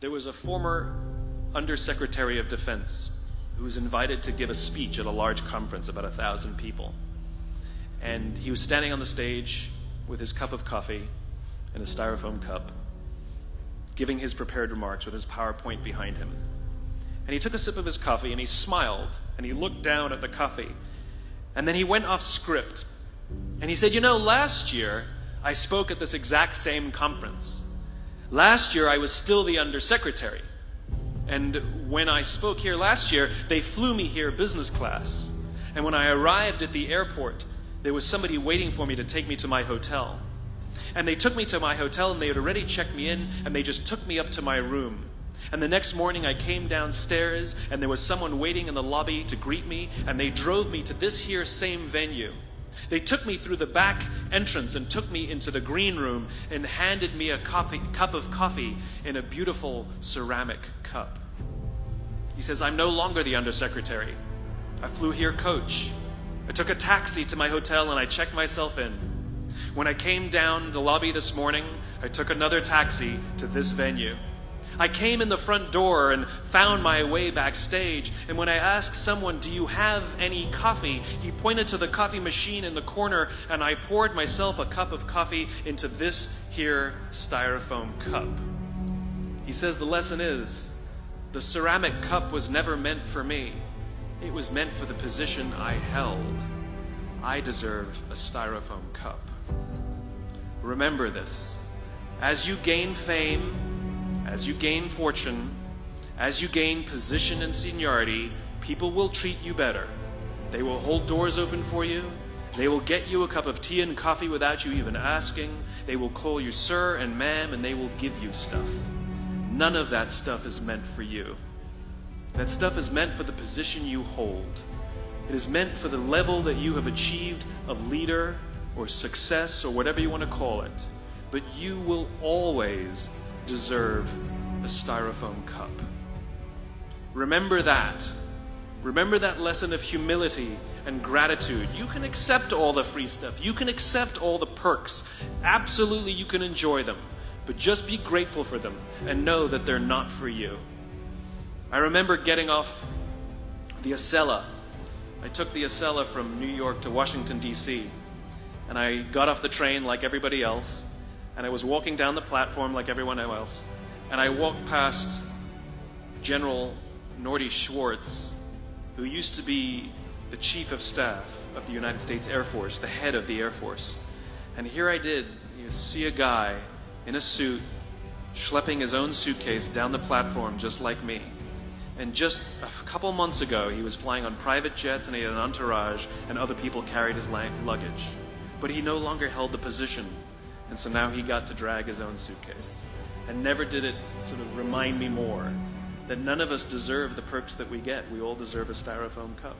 There was a former Undersecretary of Defense who was invited to give a speech at a large conference, about 1,000 people. And he was standing on the stage with his cup of coffee and a styrofoam cup, giving his prepared remarks with his PowerPoint behind him. And he took a sip of his coffee and he smiled and he looked down at the coffee. And then he went off script. And he said, last year I spoke at this exact same conference. Last year I was still the Undersecretary. And when I spoke here last year, they flew me here business class. And when I arrived at the airport, there was somebody waiting for me to take me to my hotel. And they took me to my hotel and they had already checked me in and they just took me up to my room. And the next morning I came downstairs and there was someone waiting in the lobby to greet me and they drove me to this here same venue. They took me through the back entrance and took me into the green room and handed me a cup of coffee in a beautiful ceramic cup. He says, I'm no longer the Undersecretary. I flew here coach. I took a taxi to my hotel and I checked myself in. When I came down the lobby this morning, I took another taxi to this venue. I came in the front door and found my way backstage, and when I asked someone, do you have any coffee? He pointed to the coffee machine in the corner, and I poured myself a cup of coffee into this here styrofoam cup. He says the lesson is, the ceramic cup was never meant for me. It was meant for the position I held. I deserve a styrofoam cup. Remember this. As you gain fame, as you gain fortune, as you gain position and seniority, people will treat you better. They will hold doors open for you. They will get you a cup of tea and coffee without you even asking. They will call you sir and ma'am, and they will give you stuff. None of that stuff is meant for you. That stuff is meant for the position you hold. It is meant for the level that you have achieved of leader or success or whatever you want to call it. But you will always deserve a styrofoam cup. Remember that. Remember that lesson of humility and gratitude. You can accept all the free stuff. You can accept all the perks. Absolutely, you can enjoy them. But just be grateful for them and know that they're not for you. I remember getting off the Acela. I took the Acela from New York to Washington, D.C. And I got off the train like everybody else. And I was walking down the platform like everyone else. And I walked past General Norty Schwartz, who used to be the Chief of Staff of the United States Air Force, the head of the Air Force. And here I did, see a guy in a suit schlepping his own suitcase down the platform just like me. And just a couple months ago, he was flying on private jets and he had an entourage and other people carried his luggage. But he no longer held the position. And so now he got to drag his own suitcase. And never did it sort of remind me more that none of us deserve the perks that we get. We all deserve a styrofoam cup.